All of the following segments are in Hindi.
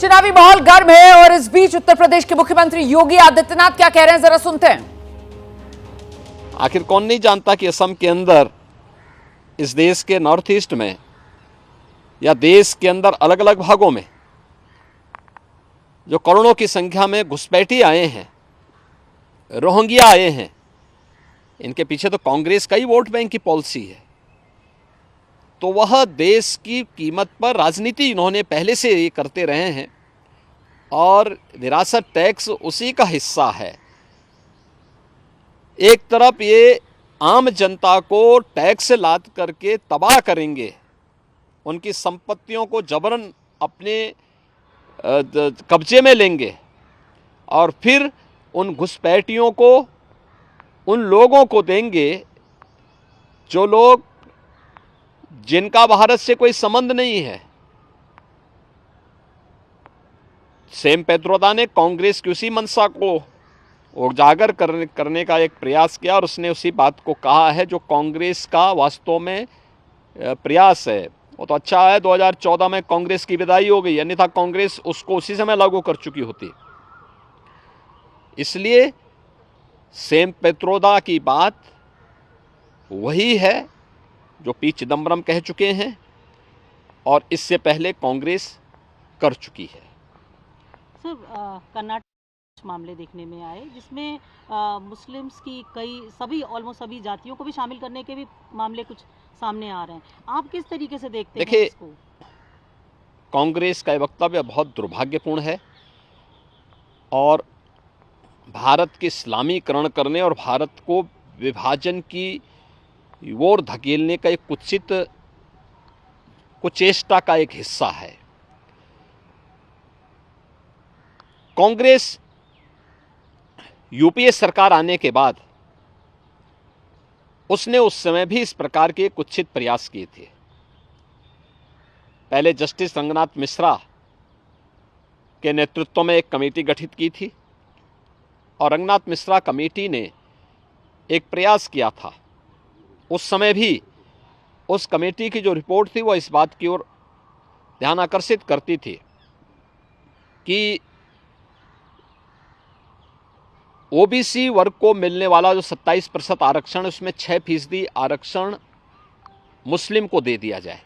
चुनावी माहौल गर्म है और इस बीच उत्तर प्रदेश के मुख्यमंत्री योगी आदित्यनाथ क्या कह रहे हैं, जरा सुनते हैं। आखिर कौन नहीं जानता कि असम के अंदर, इस देश के नॉर्थ ईस्ट में या देश के अंदर अलग अलग भागों में जो करोड़ों की संख्या में घुसपैठी आए हैं, रोहिंग्या आए हैं, इनके पीछे तो कांग्रेस का ही वोट बैंक की पॉलिसी है। तो वह देश की कीमत पर राजनीति इन्होंने पहले से ये करते रहे हैं और विरासत टैक्स उसी का हिस्सा है। एक तरफ ये आम जनता को टैक्स लाद करके तबाह करेंगे, उनकी संपत्तियों को जबरन अपने कब्जे में लेंगे और फिर उन घुसपैठियों को, उन लोगों को देंगे जो लोग जिनका भारत से कोई संबंध नहीं है। सेम पेत्रोदा ने कांग्रेस की उसी मंशा को उजागर करने का एक प्रयास किया और उसने उसी बात को कहा है जो कांग्रेस का वास्तव में प्रयास है। वो तो अच्छा है 2014 में कांग्रेस की विदाई हो गई, अन्यथा कांग्रेस उसको उसी समय लागू कर चुकी होती। इसलिए सेम पेत्रोदा की बात वही है जो पी चिदम्बरम कह चुके हैं और इससे पहले कांग्रेस कर चुकी है। सर, कर्नाटक मामले देखने में आए जिसमें मुस्लिम्स की ऑलमोस्ट सभी जातियों को भी शामिल करने के भी मामले कुछ सामने आ रहे हैं। आप किस तरीके से देखते हैं इसको? कांग्रेस का वक्तव्य बहुत दुर्भाग्यपूर्ण है और भारत के इस्लामीकरण करने और भारत को विभाजन की ओर धकेलने का एक कुचेष्टा का एक हिस्सा है। कांग्रेस यूपीए सरकार आने के बाद उसने उस समय भी इस प्रकार के कुत्सित प्रयास किए थे। पहले जस्टिस रंगनाथ मिश्रा के नेतृत्व में एक कमेटी गठित की थी और रंगनाथ मिश्रा कमेटी ने एक प्रयास किया था। उस समय भी उस कमेटी की जो रिपोर्ट थी वह इस बात की ओर ध्यान आकर्षित करती थी कि ओबीसी वर्ग को मिलने वाला जो 27% आरक्षण, उसमें 6% आरक्षण मुस्लिम को दे दिया जाए।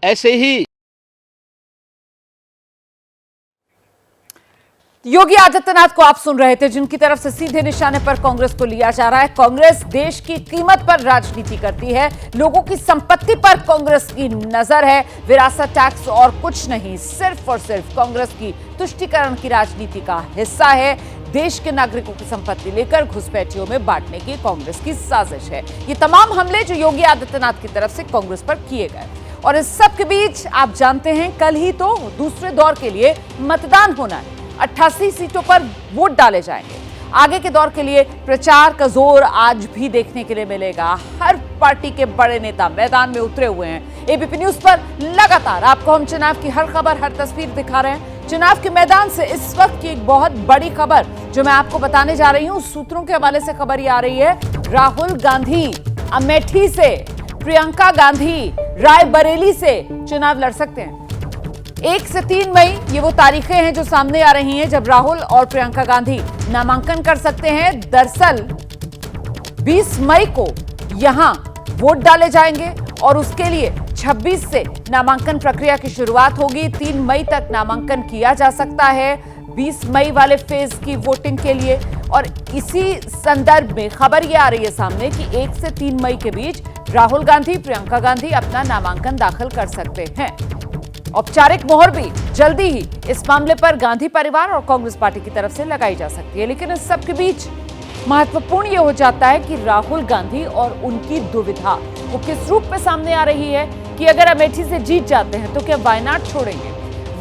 ऐसे ही योगी आदित्यनाथ को आप सुन रहे थे, जिनकी तरफ से सीधे निशाने पर कांग्रेस को लिया जा रहा है। कांग्रेस देश की कीमत पर राजनीति करती है, लोगों की संपत्ति पर कांग्रेस की नजर है। विरासत टैक्स और कुछ नहीं, सिर्फ और सिर्फ कांग्रेस की तुष्टीकरण की राजनीति का हिस्सा है। देश के नागरिकों की संपत्ति लेकर घुसपैठियों में बांटने की कांग्रेस की साजिश है। ये तमाम हमले जो योगी आदित्यनाथ की तरफ से कांग्रेस पर किए गए, और इस सब के बीच आप जानते हैं कल ही तो दूसरे दौर के लिए मतदान होना है। 88 सीटों पर वोट डाले जाएंगे। आगे के दौर के लिए प्रचार का जोर आज भी देखने के लिए मिलेगा। हर पार्टी के बड़े नेता मैदान में उतरे हुए हैं। एबीपी न्यूज पर लगातार आपको हम चुनाव की हर खबर, हर तस्वीर दिखा रहे हैं। चुनाव के मैदान से इस वक्त की एक बहुत बड़ी खबर जो मैं आपको बताने जा रही हूं, सूत्रों के हवाले से खबर ये आ रही है। राहुल गांधी अमेठी से, प्रियंका गांधी रायबरेली से चुनाव लड़ सकते हैं। 1 से 3 मई ये वो तारीखें हैं जो सामने आ रही हैं जब राहुल और प्रियंका गांधी नामांकन कर सकते हैं। दरअसल 20 मई को यहां वोट डाले जाएंगे और उसके लिए 26 से नामांकन प्रक्रिया की शुरुआत होगी। 3 मई तक नामांकन किया जा सकता है 20 मई वाले फेज की वोटिंग के लिए। और इसी संदर्भ में खबर ये आ रही है सामने कि 1 से 3 मई के बीच राहुल गांधी, प्रियंका गांधी अपना नामांकन दाखिल कर सकते हैं। औपचारिक मोहर भी जल्दी ही इस मामले पर गांधी परिवार और कांग्रेस पार्टी की तरफ से लगाई जा सकती है। लेकिन इस सब के बीच महत्वपूर्ण यह हो जाता है कि राहुल गांधी और उनकी दुविधा वो किस रूप में सामने आ रही है कि अगर अमेठी से जीत जाते हैं तो क्या वायनाड छोड़ेंगे।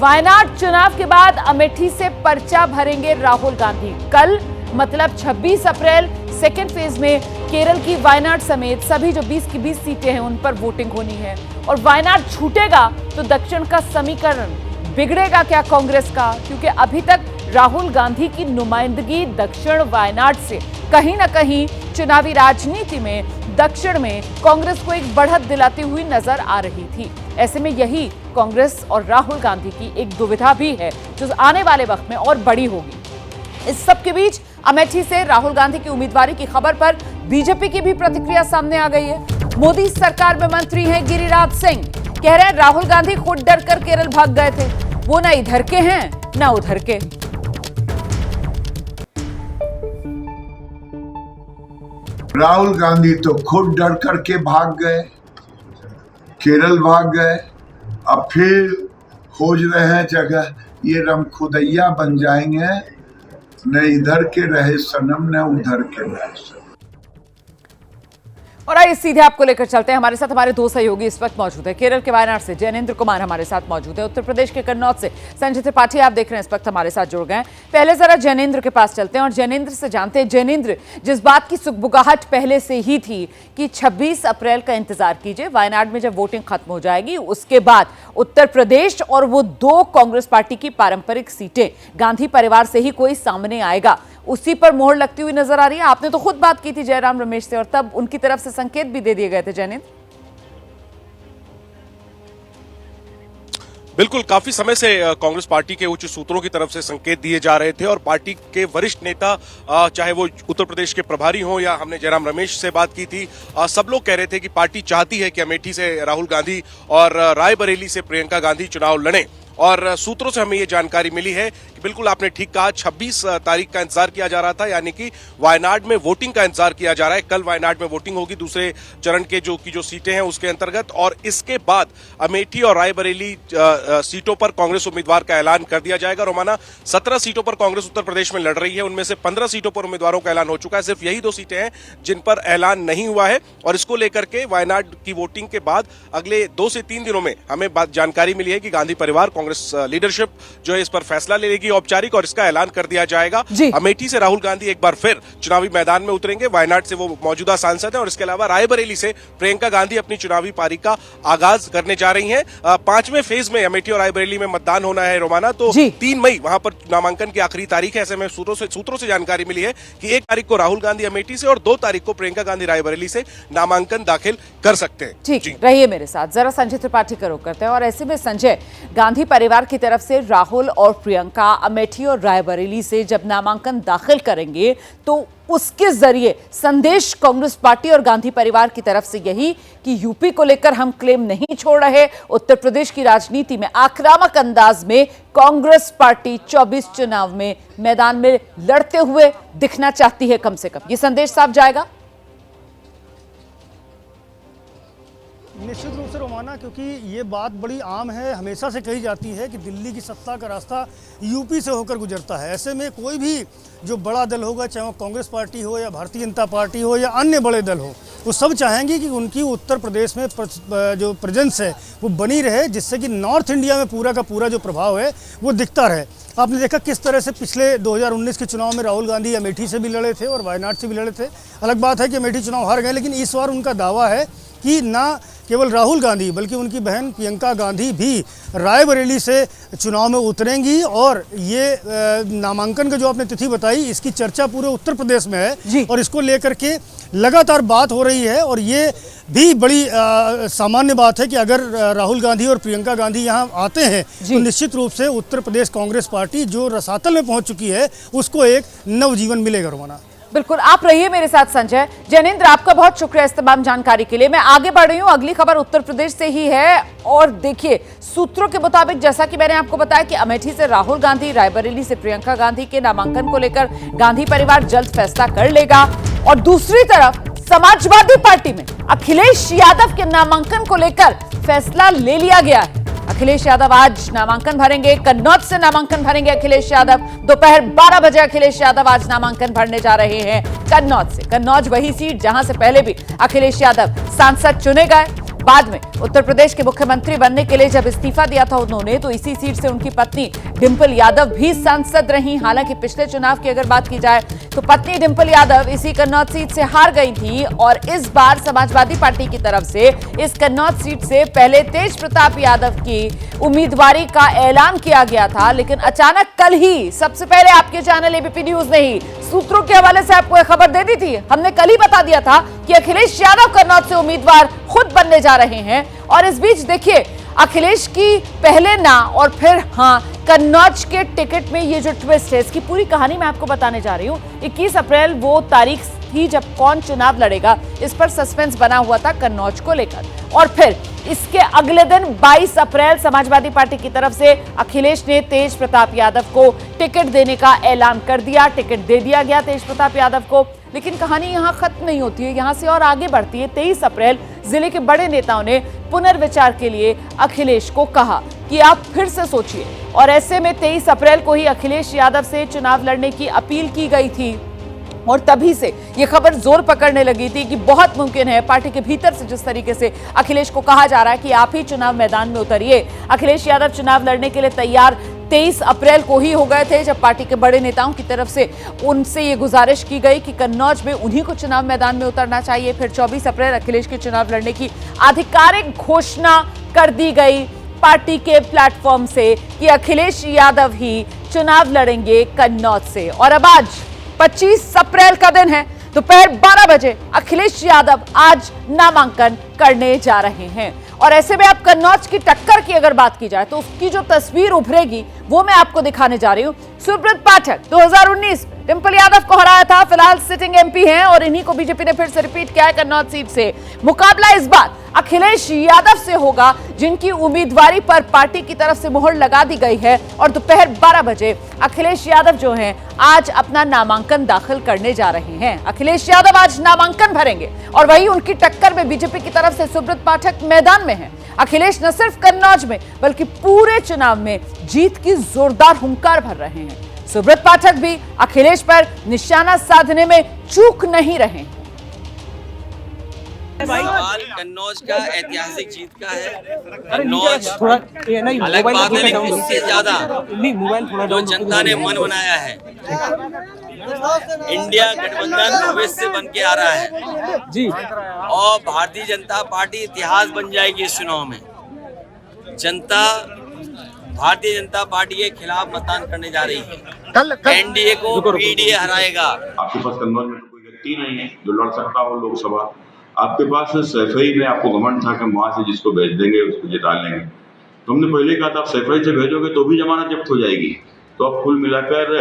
वायनाड चुनाव के बाद अमेठी से पर्चा भरेंगे राहुल गांधी। कल मतलब 26 अप्रैल सेकेंड फेज में केरल की वायनाड समेत सभी जो 20 की 20 सीटें हैं उन पर वोटिंग होनी है। और वायनाड छूटेगा तो दक्षिण का समीकरण बिगड़ेगा क्या कांग्रेस का, क्योंकि अभी तक राहुल गांधी की नुमाइंदगी दक्षिण वायनाड से कहीं ना कहीं चुनावी राजनीति में दक्षिण में कांग्रेस को एक बढ़त दिलाती हुई नजर आ रही थी। ऐसे में यही कांग्रेस और राहुल गांधी की एक दुविधा भी है जो आने वाले वक्त में और बड़ी होगी। इस सब के बीच अमेठी से राहुल गांधी की उम्मीदवारी की खबर पर बीजेपी की भी प्रतिक्रिया सामने आ गई है। मोदी सरकार में मंत्री हैं गिरिराज सिंह, कह रहे हैं राहुल गांधी खुद डरकर केरल भाग गए थे, वो ना इधर के हैं ना उधर के। राहुल गांधी तो खुद डर करके भाग गए, केरल भाग गए, अब फिर खोज रहे हैं जगह। ये रम खुदैया बन जाएंगे, न इधर के रहे सनम न उधर के रहे सनम। और आइए सीधे आपको लेकर चलते हैं। हमारे साथ हमारे दो सहयोगी इस वक्त मौजूद है। केरल के वायनाड से जैनेंद्र कुमार हमारे साथ मौजूद है, उत्तर प्रदेश के कन्नौज से संजय त्रिपाठी आप देख रहे हैं इस वक्त हमारे साथ जुड़ गए। पहले जरा जैनेंद्र के पास चलते हैं और जैनेंद्र से जानते हैं। जैनेंद्र, जिस बात की सुगबुगाहट पहले से ही थी कि 26 अप्रैल का इंतजार कीजिए, वायनाड में जब वोटिंग खत्म हो जाएगी उसके बाद उत्तर प्रदेश और वो 2 कांग्रेस पार्टी की पारंपरिक सीटें गांधी परिवार से ही कोई सामने आएगा, उसी पर मोहर लगती हुई नजर आ रही है। आपने तो खुद बात की थी जयराम रमेश से और तब उनकी तरफ से संकेत भी दे दिए गए थे। जैनेंद्र, बिल्कुल, काफी समय से कांग्रेस पार्टी के उच्च सूत्रों की तरफ से संकेत दिए जा रहे थे और पार्टी के वरिष्ठ नेता, चाहे वो उत्तर प्रदेश के प्रभारी हों या हमने जयराम रमेश से बात की थी, सब लोग कह रहे थे कि पार्टी चाहती है कि अमेठी से राहुल गांधी और रायबरेली से प्रियंका गांधी चुनाव लड़ें। और सूत्रों से हमें ये जानकारी मिली है कि बिल्कुल आपने ठीक कहा, 26 तारीख का इंतजार किया जा रहा था, यानी कि वायनाड में वोटिंग का इंतजार किया जा रहा है। कल वायनाड में वोटिंग होगी दूसरे चरण के जो सीटें हैं उसके अंतर्गत, और इसके बाद अमेठी और रायबरेली सीटों पर कांग्रेस उम्मीदवार का ऐलान कर दिया जाएगा। रोमाना 17 सीटों पर कांग्रेस उत्तर प्रदेश में लड़ रही है, उनमें से 15 सीटों पर उम्मीदवारों का ऐलान हो चुका है। सिर्फ यही 2 सीटें हैं जिन पर ऐलान नहीं हुआ है और इसको लेकर के वायनाड की वोटिंग के बाद अगले 2 से 3 दिनों में हमें जानकारी मिली है कि गांधी परिवार, कांग्रेस लीडरशिप जो है इस पर फैसला ले लेगी औपचारिक, और इसका ऐलान कर दिया जाएगा। अमेठी से राहुल गांधी एक बार फिर चुनावी मैदान में उतरेंगे, वायनाड से वो मौजूदा सांसद हैं, और इसके अलावा रायबरेली से प्रियंका गांधी अपनी चुनावी पारी का आगाज करने जा रही हैं। 5वें फेज में अमेठी और रायबरेली में मतदान होना है रोमाना, तो 3 मई वहां पर नामांकन की आखिरी तारीख है। ऐसे में सूत्रों से जानकारी मिली है कि 1 तारीख को राहुल गांधी अमेठी से और 2 तारीख को प्रियंका गांधी रायबरेली से नामांकन दाखिल कर सकते हैं। ठीक, रहिए मेरे साथ। जरा संजय त्रिपाठी का रुख करते हैं। और ऐसे में संजय, गांधी परिवार की तरफ से राहुल और प्रियंका अमेठी और रायबरेली से जब नामांकन दाखिल करेंगे तो उसके जरिए संदेश कांग्रेस पार्टी और गांधी परिवार की तरफ से यही कि यूपी को लेकर हम क्लेम नहीं छोड़ रहे, उत्तर प्रदेश की राजनीति में आक्रामक अंदाज में कांग्रेस पार्टी 24 चुनाव में मैदान में लड़ते हुए दिखना चाहती है। कम से कम ये संदेश साफ जाएगा। निश्चित रूप से रोमाना, क्योंकि ये बात बड़ी आम है, हमेशा से कही जाती है कि दिल्ली की सत्ता का रास्ता यूपी से होकर गुजरता है। ऐसे में कोई भी जो बड़ा दल होगा, चाहे वो कांग्रेस पार्टी हो या भारतीय जनता पार्टी हो या अन्य बड़े दल हो, वो सब चाहेंगे कि उनकी उत्तर प्रदेश में जो प्रेजेंस है वो बनी रहे, जिससे कि नॉर्थ इंडिया में पूरा का पूरा जो प्रभाव है वो दिखता रहे। आपने देखा किस तरह से पिछले 2019 के चुनाव में राहुल गांधी अमेठी से भी लड़े थे और वायनाड से भी लड़े थे। अलग बात है कि अमेठी चुनाव हार गए, लेकिन इस बार उनका दावा है कि ना केवल राहुल गांधी बल्कि उनकी बहन प्रियंका गांधी भी रायबरेली से चुनाव में उतरेंगी। और ये नामांकन का जो आपने तिथि बताई, इसकी चर्चा पूरे उत्तर प्रदेश में है और इसको लेकर के लगातार बात हो रही है। और ये भी बड़ी सामान्य बात है कि अगर राहुल गांधी और प्रियंका गांधी यहाँ आते हैं तो निश्चित रूप से उत्तर प्रदेश कांग्रेस पार्टी जो रसातल में पहुंच चुकी है उसको एक नवजीवन मिलेगा। रोमाना, बिल्कुल, आप रहिए मेरे साथ संजय। जैनेंद्र, आपका बहुत शुक्रिया इस तमाम जानकारी के लिए। मैं आगे बढ़ रही हूं, अगली खबर उत्तर प्रदेश से ही है। और देखिए, सूत्रों के मुताबिक जैसा कि मैंने आपको बताया कि अमेठी से राहुल गांधी, रायबरेली से प्रियंका गांधी के नामांकन को लेकर गांधी परिवार जल्द फैसला कर लेगा। और दूसरी तरफ समाजवादी पार्टी में अखिलेश यादव के नामांकन को लेकर फैसला ले लिया गया है। अखिलेश यादव आज नामांकन भरेंगे, कन्नौज से नामांकन भरेंगे अखिलेश यादव। दोपहर 12 बजे अखिलेश यादव आज नामांकन भरने जा रहे हैं कन्नौज से। कन्नौज वही सीट जहां से पहले भी अखिलेश यादव सांसद चुने गए। बाद में उत्तर प्रदेश के मुख्यमंत्री बनने के लिए जब इस्तीफा दिया था उन्होंने, तो इसी सीट से उनकी पत्नी डिंपल यादव भी सांसद रही। हालांकि पिछले चुनाव की अगर बात की जाए तो पत्नी डिंपल यादव इसी कन्नौज सीट से हार गई थी और इस बार समाजवादी पार्टी की तरफ से इस कन्नौज सीट से पहले तेज प्रताप यादव की उम्मीदवारी का ऐलान किया गया था। लेकिन अचानक कल ही सबसे पहले आपके चैनल एबीपी न्यूज ने ही सूत्रों के हवाले से आपको एक खबर दे दी थी। हमने कल ही बता दिया था कि अखिलेश यादव कन्नौज से उम्मीदवार खुद बनने जा रहे हैं। और इस बीच देखिए, अखिलेश की पहले ना और फिर हाँ कन्नौज के टिकट में ये जो ट्विस्ट है, इसकी पूरी कहानी मैं आपको बताने जा रही हूँ। 21 अप्रैल वो तारीख थी जब कौन चुनाव लड़ेगा, इस पर सस्पेंस बना हुआ था कन्नौज को लेकर। और फिर इसके अगले दिन 22 अप्रैल समाजवादी पार्टी की तरफ से अखिलेश ने तेज प्रताप यादव को टिकट देने का ऐलान कर दिया। टिकट दे दिया गया तेज प्रताप यादव को। लेकिन कहानी यहां खत्म नहीं होती है, यहां से और आगे बढ़ती है। 23 अप्रैल जिले के बड़े नेताओं ने पुनर्विचार के लिए अखिलेश को कहा कि आप फिर से सोचिए। और ऐसे में 23 अप्रैल को ही अखिलेश यादव से चुनाव लड़ने की अपील की गई थी। और तभी से ये खबर जोर पकड़ने लगी थी कि बहुत मुमकिन है पार्टी के भीतर से जिस तरीके से अखिलेश को कहा जा रहा है कि आप ही चुनाव मैदान में उतरिए। अखिलेश यादव चुनाव लड़ने के लिए तैयार 23 अप्रैल को ही हो गए थे, जब पार्टी के बड़े नेताओं की तरफ से उनसे ये गुजारिश की गई कि कन्नौज में उन्हीं को चुनाव मैदान में उतरना चाहिए। फिर 24 अप्रैल अखिलेश के चुनाव लड़ने की आधिकारिक घोषणा कर दी गई पार्टी के प्लेटफॉर्म से कि अखिलेश यादव ही चुनाव लड़ेंगे कन्नौज से। और अब आज 25 अप्रैल का दिन है, दोपहर 12 बजे अखिलेश यादव आज नामांकन करने जा रहे हैं। और ऐसे में अब कन्नौज की टक्कर की अगर बात की जाए तो उसकी जो तस्वीर उभरेगी वो मैं आपको दिखाने जा रही हूं। सुब्रत पाठक 2019 में डिंपल यादव को हराया था, फिलहाल सिटिंग एमपी हैं और इन्हीं को बीजेपी ने फिर से रिपीट किया है कन्नौज सीट से। मुकाबला इस बार अखिलेश यादव से होगा, जिनकी उम्मीदवारी पर पार्टी की तरफ से मोहर लगा दी गई है। और दोपहर 12 बजे अखिलेश यादव जो हैं आज अपना नामांकन दाखिल करने जा रहे हैं। अखिलेश यादव आज नामांकन भरेंगे और वहीं उनकी टक्कर में बीजेपी की तरफ से सुब्रत पाठक मैदान में है। अखिलेश न सिर्फ कन्नौज में बल्कि पूरे चुनाव में जीत की जोरदार हुंकार भर रहे हैं। सुब्रत पाठक भी अखिलेश पर निशाना साधने में चूक नहीं रहे। सवाल कन्नौज का ऐतिहासिक जीत का है। कन्नौज अलग बात है, लेकिन उससे ज्यादा जो जनता ने मन बनाया है, इंडिया गठबंधन भविष्य बन के आ रहा है जी। और भारतीय जनता पार्टी इतिहास बन जाएगी इस चुनाव में। जनता भारतीय जनता पार्टी के खिलाफ मतदान करने जा रही है। एनडीए को पीडीए हराएगा। आपके पास कन्नौज में तो कोई व्यक्ति नहीं है जो लड़ सकता हो लोकसभा। आपके पास सैफई में आपको घमंड था कि वहां से जिसको भेज देंगे उसको जिता लेंगे। तो हमने पहले कहा था आप सैफई से भेजोगे तो भी जमानत जब्त हो जाएगी। तो अब कुल मिलाकर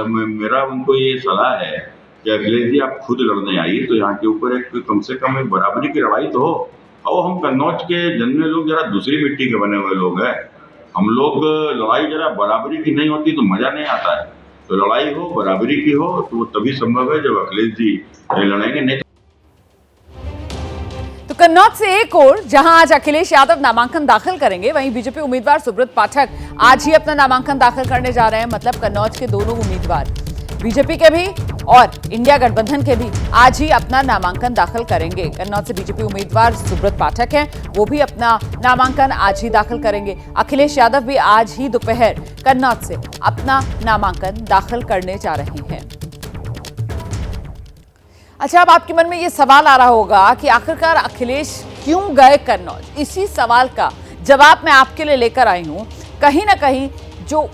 मेरा उनको ये सलाह है कि अखिलेश जी आप खुद लड़ने आइए, तो यहाँ के ऊपर एक कम से कम एक बराबरी की लड़ाई तो हो। और हम कन्नौज के जन्मे लोग जरा दूसरी मिट्टी के बने हुए लोग हैं। हम लोग लड़ाई जरा बराबरी की नहीं होती तो मजा नहीं आता है। तो लड़ाई हो, बराबरी की हो, तो तभी संभव है जब अखिलेश जी लड़ेंगे। नहीं तो कन्नौज से एक और जहां आज अखिलेश यादव नामांकन दाखिल करेंगे, वहीं बीजेपी उम्मीदवार सुब्रत पाठक आज ही अपना नामांकन दाखिल करने जा रहे हैं। मतलब कन्नौज के दोनों उम्मीदवार बीजेपी के भी और इंडिया गठबंधन के भी आज ही अपना नामांकन दाखिल करेंगे। कन्नौज से बीजेपी उम्मीदवार सुब्रत पाठक हैं, वो भी अपना नामांकन आज ही दाखिल करेंगे। अखिलेश यादव भी आज ही दोपहर कन्नौज से अपना नामांकन दाखिल करने जा रहे हैं। अच्छा, अब आपके मन में ये सवाल आ रहा होगा कि आखिरकार अखिलेश क्यों गए कन्नौज। इसी सवाल का जवाब मैं आपके लिए लेकर आई हूं। कहीं ना कहीं जो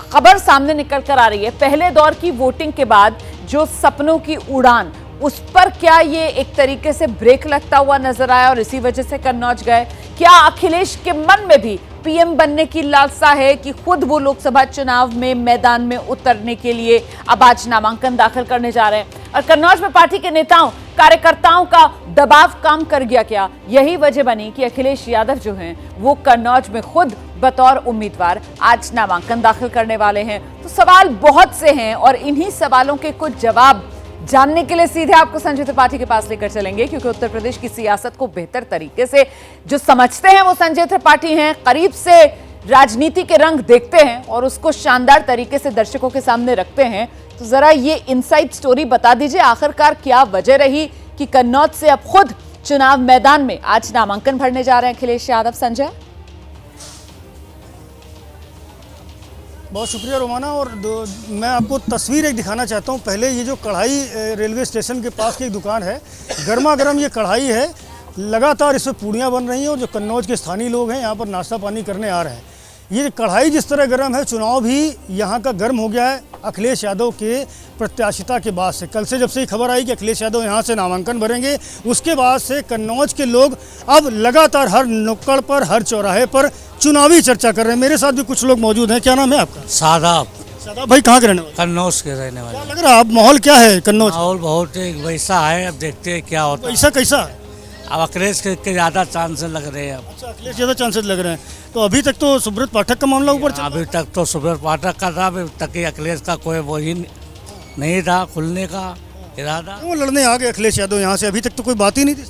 खबर सामने निकल कर आ रही है, पहले दौर की वोटिंग के बाद जो सपनों की उड़ान, उस पर क्या ये एक तरीके से ब्रेक लगता हुआ नजर आया और इसी वजह से कन्नौज गए? क्या अखिलेश के मन में भी पीएम बनने की लालसा है कि खुद वो लोकसभा चुनाव में मैदान में उतरने के लिए अब आज नामांकन दाखिल करने जा रहे हैं? और कन्नौज में पार्टी के नेताओं कार्यकर्ताओं का दबाव काम कर गया क्या? यही वजह बनी कि अखिलेश यादव जो हैं वो कन्नौज में खुद बतौर उम्मीदवार आज नामांकन दाखिल करने वाले हैं। तो सवाल बहुत से हैं और इन्हीं सवालों के कुछ जवाब जानने के लिए सीधे आपको संजय त्रिपाठी के पास लेकर चलेंगे, क्योंकि उत्तर प्रदेश की सियासत को बेहतर तरीके से जो समझते हैं वो संजय त्रिपाठी हैं, करीब से राजनीति के रंग देखते हैं और उसको शानदार तरीके से दर्शकों के सामने रखते हैं। तो जरा ये इनसाइड स्टोरी बता दीजिए, आखिरकार क्या वजह रही कि कन्नौज से अब खुद चुनाव मैदान में आज नामांकन भरने जा रहे हैं अखिलेश यादव। संजय, बहुत शुक्रिया रोमाना। और मैं आपको तस्वीर एक दिखाना चाहता हूँ। पहले ये जो कढ़ाई रेलवे स्टेशन के पास की एक दुकान है, गर्मा गर्म ये कढ़ाई है, लगातार इसमें पूड़ियाँ बन रही हैं और जो कन्नौज के स्थानीय लोग हैं यहाँ पर नाश्ता पानी करने आ रहे हैं। ये कढ़ाई जिस तरह गर्म है, चुनाव भी यहाँ का गर्म हो गया है अखिलेश यादव के प्रत्याशिता के बाद से। कल से जब से खबर आई कि अखिलेश यादव यहाँ से नामांकन भरेंगे, उसके बाद से कन्नौज के लोग अब लगातार हर नुक्कड़ पर, हर चौराहे पर चुनावी चर्चा कर रहे हैं। मेरे साथ भी कुछ लोग मौजूद हैं। क्या नाम है आपका? सादाब। सादाब भाई, कहाँ के रहने वाले? कन्नौज के रहने वाले। क्या लग रहा है, अब माहौल क्या है कन्नौज? माहौल बहुत वैसा है, अब देखते हैं क्या होता है। वैसा कैसा है? अब अखिलेश के ज़्यादा चांसेस लग रहे हैं अब। अच्छा, अखिलेश ज़्यादा चांसेस लग रहे हैं। तो अभी तक तो सुब्रत पाठक का मामला ऊपर चल रहा है। अभी तक तो सुब्रत पाठक का था, अभी तक ही अखिलेश का कोई वही नहीं था खुलने का इरादा। क्यों लड़ने आ गए अखिलेश यादव यहाँ से? अभी तक तो कोई बात ही नहीं थी।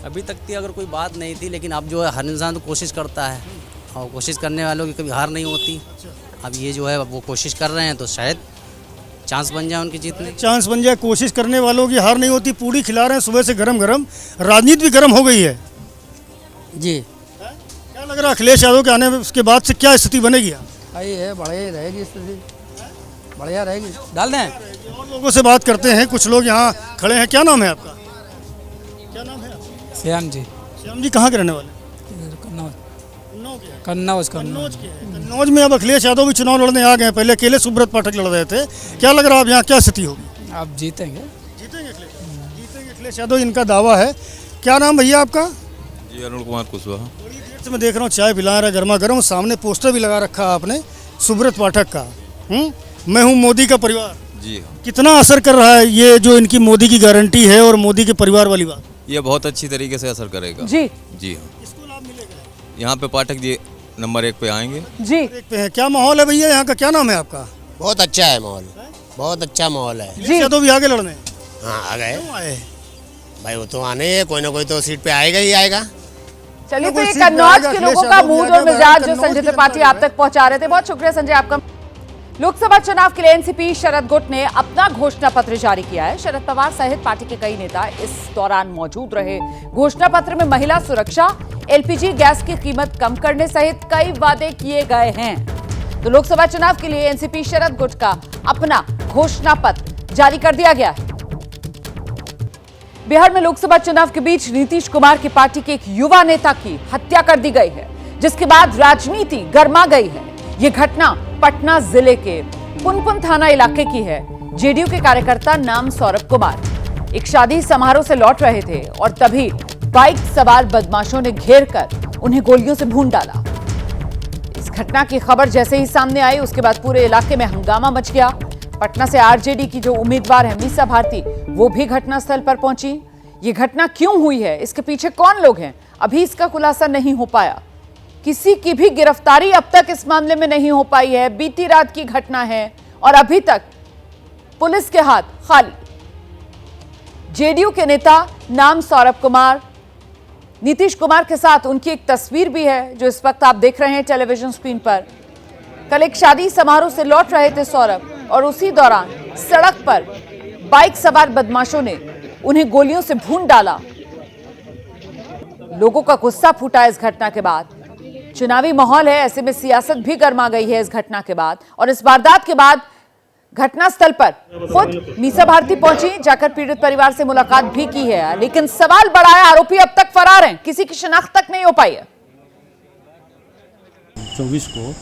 अभी तक थी अगर कोई बात नहीं थी, लेकिन अब जो है हर इंसान तो कोशिश करता है और कोशिश करने वालों की कभी हार नहीं होती। अब ये जो है वो कोशिश कर रहे हैं तो शायद चांस बन जाए उनकी जीतने। चांस बन जाए, कोशिश करने वालों की हार नहीं होती। पूड़ी खिला रहे हैं सुबह से गरम गरम, राजनीति भी गरम हो गई है जी। क्या लग रहा है अखिलेश यादव के आने में उसके बाद से क्या स्थिति बनेगी? सही है, बढ़िया रहेगी स्थिति, बढ़िया रहेगी। डाल दें। और लोगों से बात करते हैं। कुछ लोग यहाँ खड़े हैं। क्या नाम है आपका? क्या नाम है आपका? श्याम जी। श्याम जी, कहाँ के रहने वाले? कन्नौज। कन्नौज में अब अखिलेश यादव भी चुनाव लड़ने आ गए। पहले अकेले सुब्रत पाठक लड़ रहे थे। क्या लग रहा है अब यहाँ क्या स्थिति होगी? आप जीतेंगे। जीतेंगे अखिलेश यादव, इनका दावा है। क्या नाम भैया आपका? जी, अरुण कुमार कुशवाहा। बड़ी देर से मैं देख रहा हूँ चाय पिला रहा, गर्मा गर्म। सामने पोस्टर भी लगा रखा है आपने सुब्रत पाठक का। मैं हूँ मोदी का परिवार। जी, कितना असर कर रहा है ये जो इनकी मोदी की गारंटी है और मोदी के परिवार वाली बात? ये बहुत अच्छी तरीके से असर करेगा। जी जी हाँ, इसको लाभ मिलेगा। यहाँ पे पाठक जी नंबर 1 पे आएंगे। जी, क्या माहौल है भैया यहाँ का? क्या नाम है आपका? बहुत अच्छा है माहौल, बहुत अच्छा माहौल है। अखिलेश यादव भी आगे लड़ने? हाँ, आ गए। क्यों आए? भाई वो तो आने ही, कोई ना कोई तो सीट पे आएगा ही आएगा। चलिए, तो कोई ये सीट पे कन्नौज आएगा, के लोगों अखिलेश का यादव भी मूड आगे और मिजाज जो कन्नौज संजय की त्रिपाठी जनता आप तक पहुंचा रहे थे। बहुत शुक्रिया संजय आपका। लोकसभा चुनाव के लिए एनसीपी शरद गुट ने अपना घोषणा पत्र जारी किया है। शरद पवार सहित पार्टी के कई नेता इस दौरान मौजूद रहे। घोषणा पत्र में महिला सुरक्षा, एलपीजी गैस की कीमत कम करने सहित कई वादे किए गए हैं। तो लोकसभा चुनाव के लिए एनसीपी शरद गुट का अपना घोषणा पत्र जारी कर दिया गया है। बिहार में लोकसभा चुनाव के बीच नीतीश कुमार की पार्टी के एक युवा नेता की हत्या कर दी गई है, जिसके बाद राजनीति गर्मा गई है। यह घटना पटना जिले के पुनपुन थाना इलाके की है। जेडीयू के कार्यकर्ता नाम सौरभ कुमार एक शादी समारोह से लौट रहे थे और तभी बाइक सवार बदमाशों ने घेर कर उन्हें गोलियों से भून डाला। इस घटना की खबर जैसे ही सामने आई, उसके बाद पूरे इलाके में हंगामा मच गया। पटना से आरजेडी की जो उम्मीदवार है मीसा भारती, वो भी घटनास्थल पर पहुंची। ये घटना क्यों हुई है, इसके पीछे कौन लोग हैं, अभी इसका खुलासा नहीं हो पाया। किसी की भी गिरफ्तारी अब तक इस मामले में नहीं हो पाई है। बीती रात की घटना है और अभी तक पुलिस के हाथ खाली। जेडीयू के नेता नाम सौरभ कुमार, नीतीश कुमार के साथ उनकी एक तस्वीर भी है जो इस वक्त आप देख रहे हैं टेलीविजन स्क्रीन पर। कल एक शादी समारोह से लौट रहे थे सौरभ और उसी दौरान सड़क पर बाइक सवार बदमाशों ने उन्हें गोलियों से भून डाला। लोगों का गुस्सा फूटा इस घटना के बाद। चुनावी माहौल है, ऐसे में सियासत भी गर्मा गई है इस घटना के बाद। और इस वारदात के बाद घटनास्थल पर खुद मीसा भारती पहुंची, जाकर पीड़ित परिवार से मुलाकात भी की है। लेकिन सवाल बड़ा है, आरोपी अब तक फरार हैं, किसी की शिनाख्त तक नहीं हो पाई है। 24 को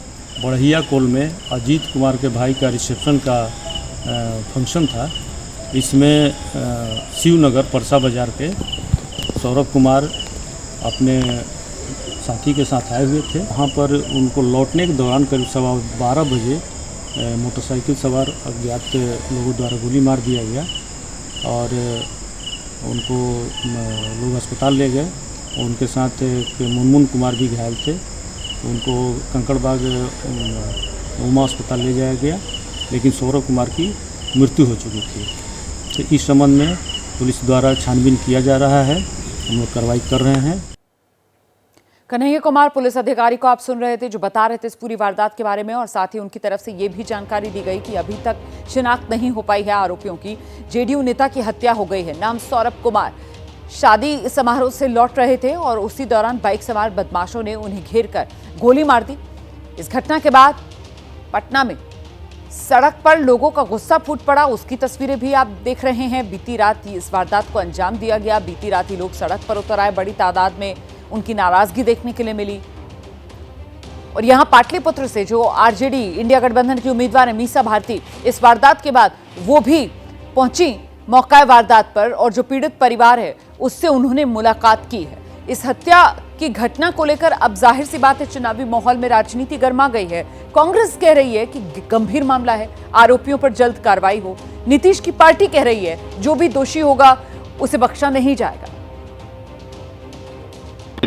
बढ़िया कोल में अजीत कुमार के भाई का रिसेप्शन का फंक्शन था। इसमें शिवनगर परसा बाजार के सौरभ कुमार अपने साथी के साथ आए हुए थे। वहाँ पर उनको लौटने के दौरान करीब 12:15 बजे मोटरसाइकिल सवार अज्ञात लोगों द्वारा गोली मार दिया गया और उनको लोग अस्पताल ले गए। उनके साथ एक मुनमुन कुमार भी घायल थे, उनको कंकड़बाग उमा अस्पताल ले जाया गया, लेकिन सौरभ कुमार की मृत्यु हो चुकी थी। तो इस संबंध में पुलिस द्वारा छानबीन किया जा रहा है, हम लोग कार्रवाई कर रहे हैं। कन्हैया कुमार पुलिस अधिकारी को आप सुन रहे थे, जो बता रहे थे इस पूरी वारदात के बारे में। और साथ ही उनकी तरफ से ये भी जानकारी दी गई कि अभी तक शिनाख्त नहीं हो पाई है आरोपियों की। जेडीयू नेता की हत्या हो गई है, नाम सौरभ कुमार। शादी समारोह से लौट रहे थे और उसी दौरान बाइक सवार बदमाशों ने उन्हें घेरकर गोली मार दी। इस घटना के बाद पटना में सड़क पर लोगों का गुस्सा फूट पड़ा। उसकी तस्वीरें भी आप देख रहे हैं। बीती रात इस वारदात को अंजाम दिया गया। बीती रात ही लोग सड़क पर उतर आए। बड़ी तादाद में उनकी नाराजगी देखने के लिए मिली। और यहां पाटलिपुत्र से जो आरजेडी इंडिया गठबंधन की उम्मीदवार है मीसा भारती, इस वारदात के बाद वो भी पहुंची मौका वारदात पर और जो पीड़ित परिवार है उससे उन्होंने मुलाकात की है। इस हत्या की घटना को लेकर अब जाहिर सी बात है चुनावी माहौल में राजनीति गर्मा गई है। कांग्रेस कह रही है कि गंभीर मामला है, आरोपियों पर जल्द कार्रवाई हो। नीतीश की पार्टी कह रही है जो भी दोषी होगा उसे बख्शा नहीं जाएगा।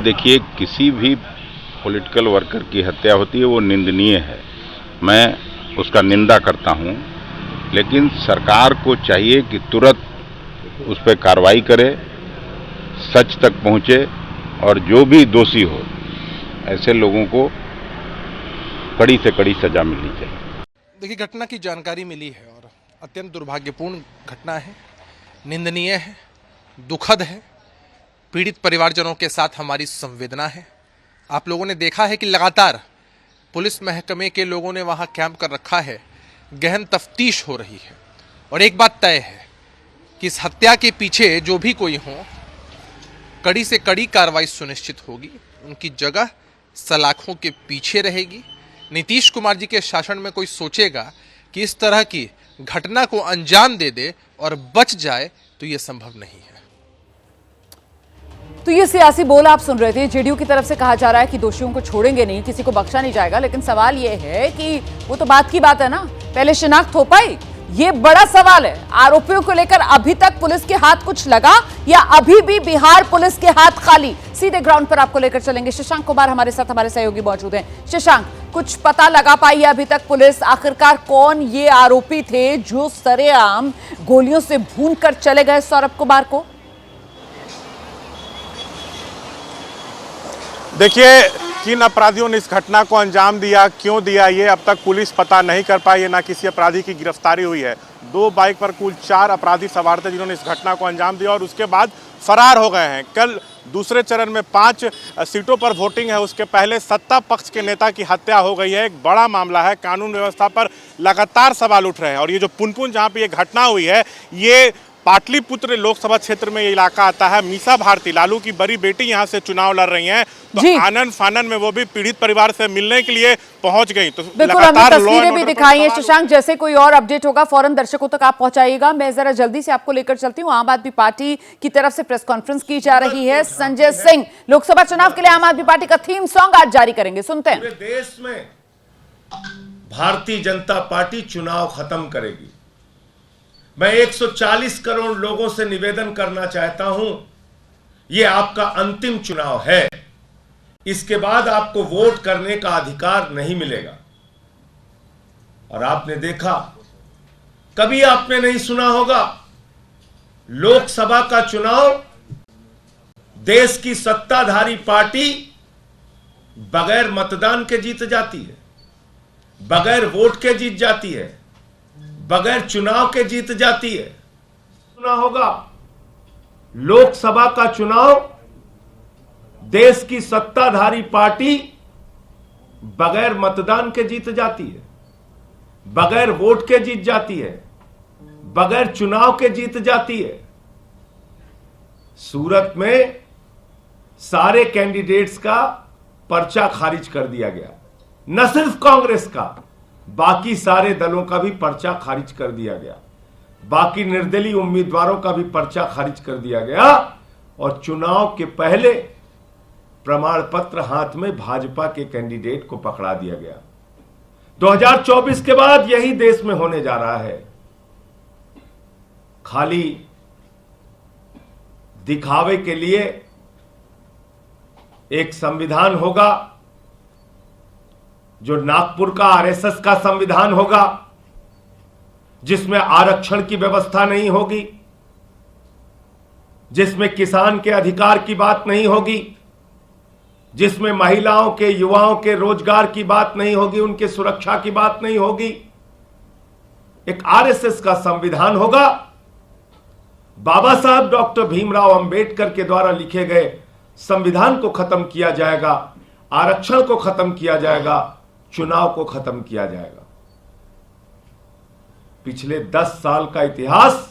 देखिए, किसी भी पॉलिटिकल वर्कर की हत्या होती है वो निंदनीय है, मैं उसका निंदा करता हूं, लेकिन सरकार को चाहिए कि तुरंत उस पर कार्रवाई करे, सच तक पहुंचे और जो भी दोषी हो ऐसे लोगों को कड़ी से कड़ी सजा मिलनी चाहिए। देखिए, घटना की जानकारी मिली है और अत्यंत दुर्भाग्यपूर्ण घटना है, निंदनीय है, दुखद है। पीड़ित परिवारजनों के साथ हमारी संवेदना है। आप लोगों ने देखा है कि लगातार पुलिस महकमे के लोगों ने वहां कैंप कर रखा है, गहन तफ्तीश हो रही है और एक बात तय है कि इस हत्या के पीछे जो भी कोई हो कड़ी से कड़ी कार्रवाई सुनिश्चित होगी, उनकी जगह सलाखों के पीछे रहेगी। नीतीश कुमार जी के शासन में कोई सोचेगा कि इस तरह की घटना को अंजाम दे दे और बच जाए तो ये संभव नहीं है। तो ये सियासी बोल आप सुन रहे थे। जेडीयू की तरफ से कहा जा रहा है कि दोषियों को छोड़ेंगे नहीं, किसी को बख्शा नहीं जाएगा। लेकिन सवाल ये है कि वो तो बात की बात है ना, पहले शिनाख्त हो पाई, ये बड़ा सवाल है। आरोपियों को लेकर अभी तक पुलिस के हाथ कुछ लगा या अभी भी बिहार पुलिस के हाथ खाली? सीधे ग्राउंड पर आपको लेकर चलेंगे। शशांक कुमार हमारे साथ, हमारे सहयोगी मौजूद हैं। शशांक, कुछ पता लगा पाई है अभी तक पुलिस आखिरकार कौन ये आरोपी थे जो सरेआम गोलियों से भून कर चले गए सौरभ कुमार को? देखिए, किन अपराधियों ने इस घटना को अंजाम दिया, क्यों दिया, ये अब तक पुलिस पता नहीं कर पाई है। ना किसी अपराधी की गिरफ्तारी हुई है। 2 बाइक पर कुल 4 अपराधी सवार थे जिन्होंने इस घटना को अंजाम दिया और उसके बाद फरार हो गए हैं। कल दूसरे चरण में 5 सीटों पर वोटिंग है, उसके पहले सत्ता पक्ष के नेता की हत्या हो गई है। एक बड़ा मामला है, कानून व्यवस्था पर लगातार सवाल उठ रहे हैं। और ये जो पुनपुन जहाँ पे ये घटना हुई है, ये पाटलिपुत्र लोकसभा क्षेत्र में ये इलाका आता है। मीसा भारती, लालू की बड़ी बेटी, यहाँ से चुनाव लड़ रही हैं, तो आनंद फानन में वो भी पीड़ित परिवार से मिलने के लिए पहुंच गई। तो लगातार तस्वीरें भी दिखाई हैं। शशांक, जैसे कोई और अपडेट होगा फौरन दर्शकों तक आप पहुंचाइएगा। मैं जरा जल्दी से आपको लेकर चलती हूँ। आम आदमी पार्टी की तरफ से प्रेस कॉन्फ्रेंस की जा रही है। संजय सिंह लोकसभा चुनाव के लिए आम आदमी पार्टी का थीम सॉन्ग आज जारी करेंगे, सुनते हैं। पूरे देश में भारतीय जनता पार्टी चुनाव खत्म करेगी। मैं 140 करोड़ लोगों से निवेदन करना चाहता हूं, यह आपका अंतिम चुनाव है। इसके बाद आपको वोट करने का अधिकार नहीं मिलेगा। और आपने देखा, कभी आपने नहीं सुना होगा, लोकसभा का चुनाव देश की सत्ताधारी पार्टी बगैर मतदान के जीत जाती है, बगैर वोट के जीत जाती है, बगैर चुनाव के जीत जाती है। सुना होगा, लोकसभा का चुनाव देश की सत्ताधारी पार्टी बगैर मतदान के जीत जाती है, बगैर वोट के जीत जाती है, बगैर चुनाव के जीत जाती है। सूरत में सारे कैंडिडेट्स का पर्चा खारिज कर दिया गया, न सिर्फ कांग्रेस का, बाकी सारे दलों का भी पर्चा खारिज कर दिया गया, बाकी निर्दलीय उम्मीदवारों का भी पर्चा खारिज कर दिया गया। और चुनाव के पहले प्रमाण पत्र हाथ में भाजपा के कैंडिडेट को पकड़ा दिया गया। 2024 के बाद यही देश में होने जा रहा है। खाली दिखावे के लिए एक संविधान होगा जो नागपुर का आरएसएस का संविधान होगा, जिसमें आरक्षण की व्यवस्था नहीं होगी, जिसमें किसान के अधिकार की बात नहीं होगी, जिसमें महिलाओं के, युवाओं के रोजगार की बात नहीं होगी, उनके सुरक्षा की बात नहीं होगी। एक आरएसएस का संविधान होगा बाबा साहब डॉक्टर भीमराव अंबेडकर के द्वारा लिखे गए संविधान को खत्म किया जाएगा, आरक्षण को खत्म किया जाएगा, चुनाव को खत्म किया जाएगा। पिछले 10 साल का इतिहास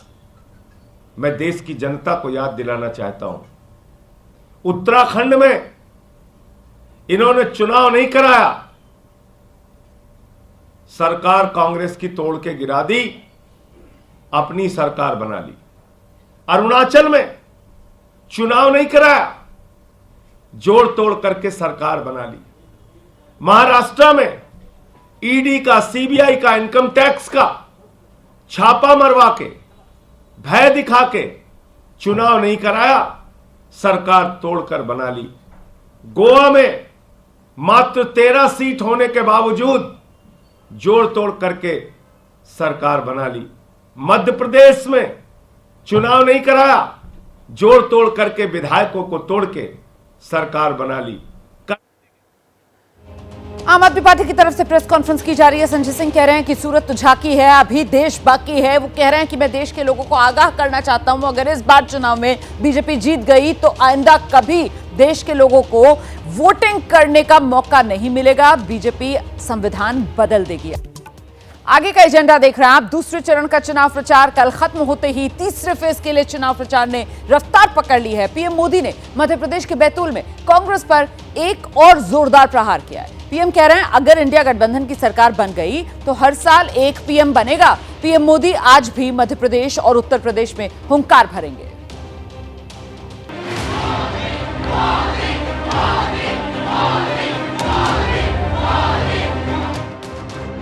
मैं देश की जनता को याद दिलाना चाहता हूं। उत्तराखंड में इन्होंने चुनाव नहीं कराया, सरकार कांग्रेस की तोड़ के गिरा दी, अपनी सरकार बना ली। अरुणाचल में चुनाव नहीं कराया, जोड़ तोड़ करके सरकार बना ली। महाराष्ट्र में ईडी का, सीबीआई का, इनकम टैक्स का छापा मरवा के, भय दिखा के चुनाव नहीं कराया, सरकार तोड़कर बना ली। गोवा में मात्र 13 सीट होने के बावजूद जोड़ तोड़ करके सरकार बना ली। मध्य प्रदेश में चुनाव नहीं कराया, जोड़ तोड़ करके विधायकों को तोड़ के सरकार बना ली। आम आदमी पार्टी की तरफ से प्रेस कॉन्फ्रेंस की जा रही है। संजय सिंह कह रहे हैं कि सूरत तो झांकी है, अभी देश बाकी है। वो कह रहे हैं कि मैं देश के लोगों को आगाह करना चाहता हूं, अगर इस बार चुनाव में बीजेपी जीत गई तो आइंदा कभी देश के लोगों को वोटिंग करने का मौका नहीं मिलेगा, बीजेपी संविधान बदल देगी। आगे का एजेंडा देख रहे हैं आप। दूसरे चरण का चुनाव प्रचार कल खत्म होते ही तीसरे फेज के लिए चुनाव प्रचार ने रफ्तार पकड़ ली है। पीएम मोदी ने मध्य प्रदेश के बैतूल में कांग्रेस पर एक और जोरदार प्रहार किया है। पीएम कह रहे हैं अगर इंडिया गठबंधन की सरकार बन गई तो हर साल एक पीएम बनेगा। पीएम मोदी आज भी मध्य प्रदेश और उत्तर प्रदेश में हुंकार भरेंगे।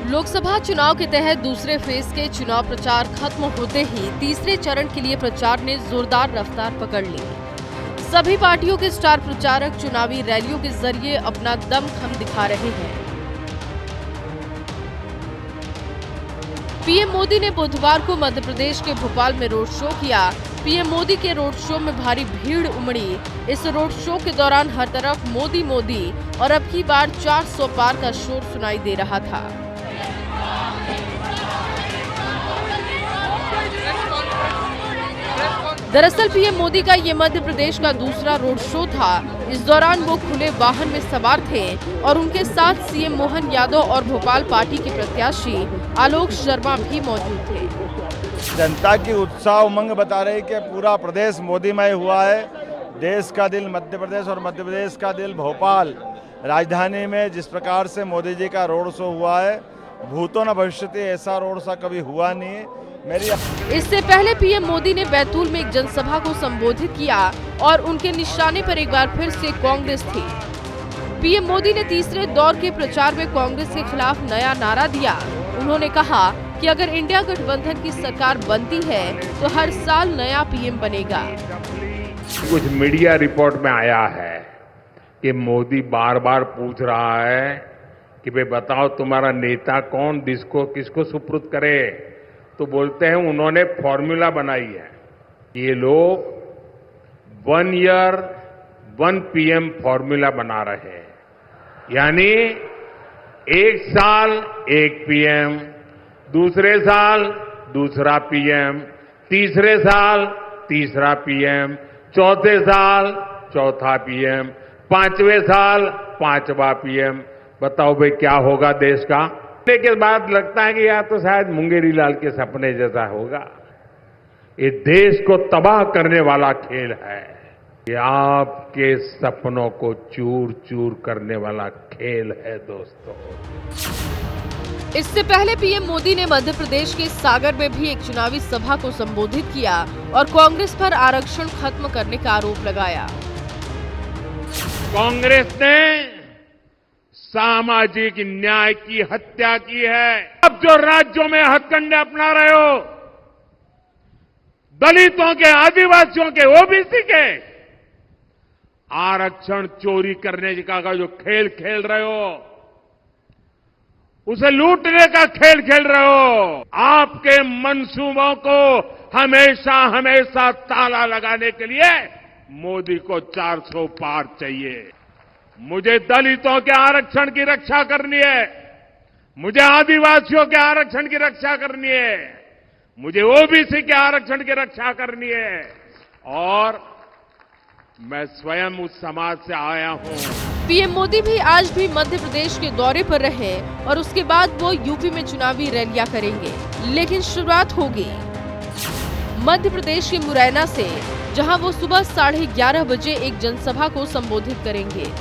लोकसभा चुनाव के तहत दूसरे फेज के चुनाव प्रचार खत्म होते ही तीसरे चरण के लिए प्रचार ने जोरदार रफ्तार पकड़ ली। सभी पार्टियों के स्टार प्रचारक चुनावी रैलियों के जरिए अपना दमखम दिखा रहे हैं। पीएम मोदी ने बुधवार को मध्य प्रदेश के भोपाल में रोड शो किया। पीएम मोदी के रोड शो में भारी भीड़ उमड़ी। इस रोड शो के दौरान हर तरफ मोदी मोदी और अब की बार 400 पार का शोर सुनाई दे रहा था। दरअसल पीएम मोदी का ये मध्य प्रदेश का दूसरा रोड शो था। इस दौरान वो खुले वाहन में सवार थे और उनके साथ सीएम मोहन यादव और भोपाल पार्टी के प्रत्याशी आलोक शर्मा भी मौजूद थे। जनता की उत्साह उमंग बता रही कि पूरा प्रदेश मोदीमय हुआ है। देश का दिल मध्य प्रदेश और मध्य प्रदेश का दिल भोपाल राजधानी में जिस प्रकार से मोदी जी का रोड शो हुआ है, भूतो न भविष्यति ऐसा रोड शो कभी हुआ नहीं है। इससे पहले पीएम मोदी ने बैतूल में एक जनसभा को संबोधित किया और उनके निशाने पर एक बार फिर से कांग्रेस थी। पीएम मोदी ने तीसरे दौर के प्रचार में कांग्रेस के खिलाफ नया नारा दिया। उन्होंने कहा कि अगर इंडिया गठबंधन की सरकार बनती है तो हर साल नया पीएम बनेगा। कुछ मीडिया रिपोर्ट में आया है कि मोदी बार बार पूछ रहा है कि भाई बताओ तुम्हारा नेता कौन, किसको सुपुर्द करे, तो बोलते हैं उन्होंने फॉर्मूला बनाई है। ये लोग 1 ईयर 1 पीएम फॉर्मूला बना रहे हैं, यानी एक साल एक पीएम, दूसरे साल दूसरा पीएम, तीसरे साल तीसरा पीएम, चौथे साल चौथा पीएम, 5वें साल 5वां पीएम। बताओ भाई क्या होगा देश का? के बाद लगता है कि या तो शायद मुंगेरी लाल के सपने जैसा होगा। ये देश को तबाह करने वाला खेल है, ये आपके सपनों को चूर चूर करने वाला खेल है दोस्तों। इससे पहले पीएम मोदी ने मध्य प्रदेश के सागर में भी एक चुनावी सभा को संबोधित किया और कांग्रेस पर आरक्षण खत्म करने का आरोप लगाया। कांग्रेस ने सामाजिक न्याय की हत्या की है। अब जो राज्यों में हथकंडे अपना रहे हो, दलितों के, आदिवासियों के, ओबीसी के आरक्षण चोरी करने का जो खेल खेल रहे हो, उसे लूटने का खेल खेल रहे हो, आपके मंसूबों को हमेशा हमेशा ताला लगाने के लिए मोदी को 400 पार चाहिए। मुझे दलितों के आरक्षण की रक्षा करनी है, मुझे आदिवासियों के आरक्षण की रक्षा करनी है, मुझे ओबीसी के आरक्षण की रक्षा करनी है और मैं स्वयं उस समाज से आया हूं। पीएम मोदी भी आज भी मध्य प्रदेश के दौरे पर रहे और उसके बाद वो यूपी में चुनावी रैलियां करेंगे, लेकिन शुरुआत होगी मध्य प्रदेश के मुरैना से, जहां वो सुबह 11:30 बजे एक जनसभा को संबोधित करेंगे।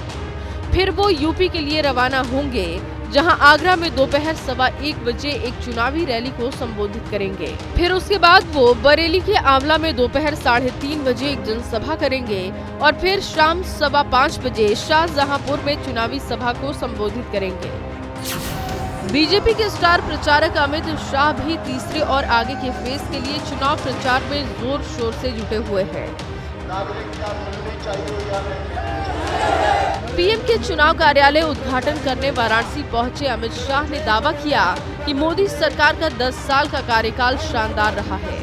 फिर वो यूपी के लिए रवाना होंगे, जहां आगरा में दोपहर 1:15 बजे एक चुनावी रैली को संबोधित करेंगे। फिर उसके बाद वो बरेली के आंवला में दोपहर 3:30 बजे एक जनसभा करेंगे और फिर शाम 5:15 बजे शाहजहांपुर में चुनावी सभा को संबोधित करेंगे। बीजेपी के स्टार प्रचारक अमित शाह भी तीसरे और आगे के फेज के लिए चुनाव प्रचार में जोर शोर से जुटे हुए हैं। पीएम के चुनाव कार्यालय उद्घाटन करने वाराणसी पहुंचे अमित शाह ने दावा किया कि मोदी सरकार का 10 साल का कार्यकाल शानदार रहा है।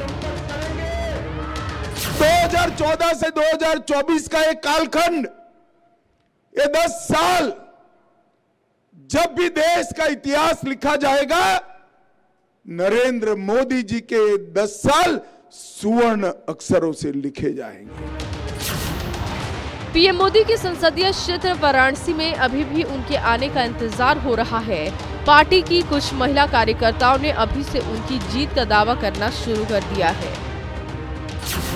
2014 से 2024 का एक कालखंड, ये 10 साल, जब भी देश का इतिहास लिखा जाएगा, नरेंद्र मोदी जी के 10 साल सुवर्ण अक्षरों से लिखे जाएंगे। पीएम मोदी के संसदीय क्षेत्र वाराणसी में अभी भी उनके आने का इंतजार हो रहा है। पार्टी की कुछ महिला कार्यकर्ताओं ने अभी से उनकी जीत का दावा करना शुरू कर दिया है।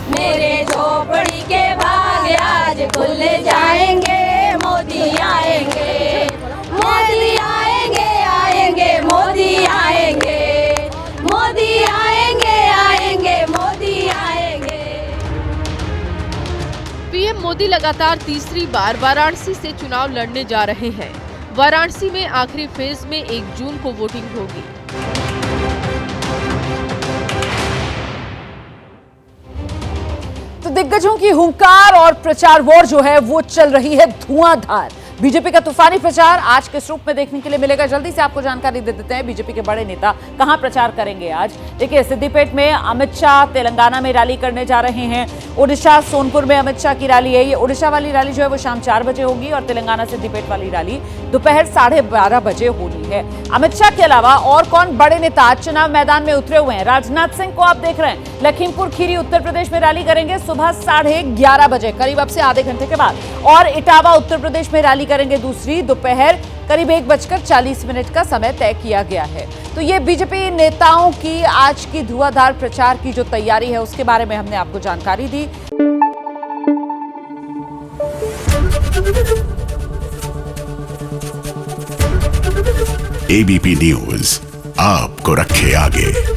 मेरे झोपड़ी के भाग आज खुल जाएंगे, मोदी आएंगे, मोदी आएंगे, आएंगे मोदी आएंगे, मोदी आएंगे, आएंगे मोदी आएंगे। पीएम मोदी लगातार तीसरी बार वाराणसी से चुनाव लड़ने जा रहे हैं। वाराणसी में आखिरी फेज में 1 जून को वोटिंग होगी। तो दिग्गजों की हुंकार और प्रचार वॉर जो है वो चल रही है धुआंधार। बीजेपी का तूफानी प्रचार आज किस रूप में देखने के लिए मिलेगा, जल्दी से आपको जानकारी दे देते हैं। बीजेपी के बड़े नेता कहां प्रचार करेंगे आज? देखिए, सिद्दीपेट में अमित शाह तेलंगाना में रैली करने जा रहे हैं। ओडिशा सोनपुर में अमित शाह की रैली है। ये ओडिशा वाली रैली जो है वो शाम 4 बजे होगी और तेलंगाना सिद्दीपेट वाली रैली दोपहर 12:30 बजे होनी है। अमित शाह के अलावा और कौन बड़े नेता आज चुनाव मैदान में उतरे हुए हैं? राजनाथ सिंह को आप देख रहे हैं, लखीमपुर खीरी उत्तर प्रदेश में रैली करेंगे सुबह 11:30 बजे, करीब अब से आधे घंटे के बाद। और इटावा उत्तर प्रदेश में रैली करेंगे दूसरी, दोपहर करीब 1:40 का समय तय किया गया है। तो ये बीजेपी नेताओं की आज की धुआंधार प्रचार की जो तैयारी है उसके बारे में हमने आपको जानकारी दी। एबीपी न्यूज आपको रखे आगे।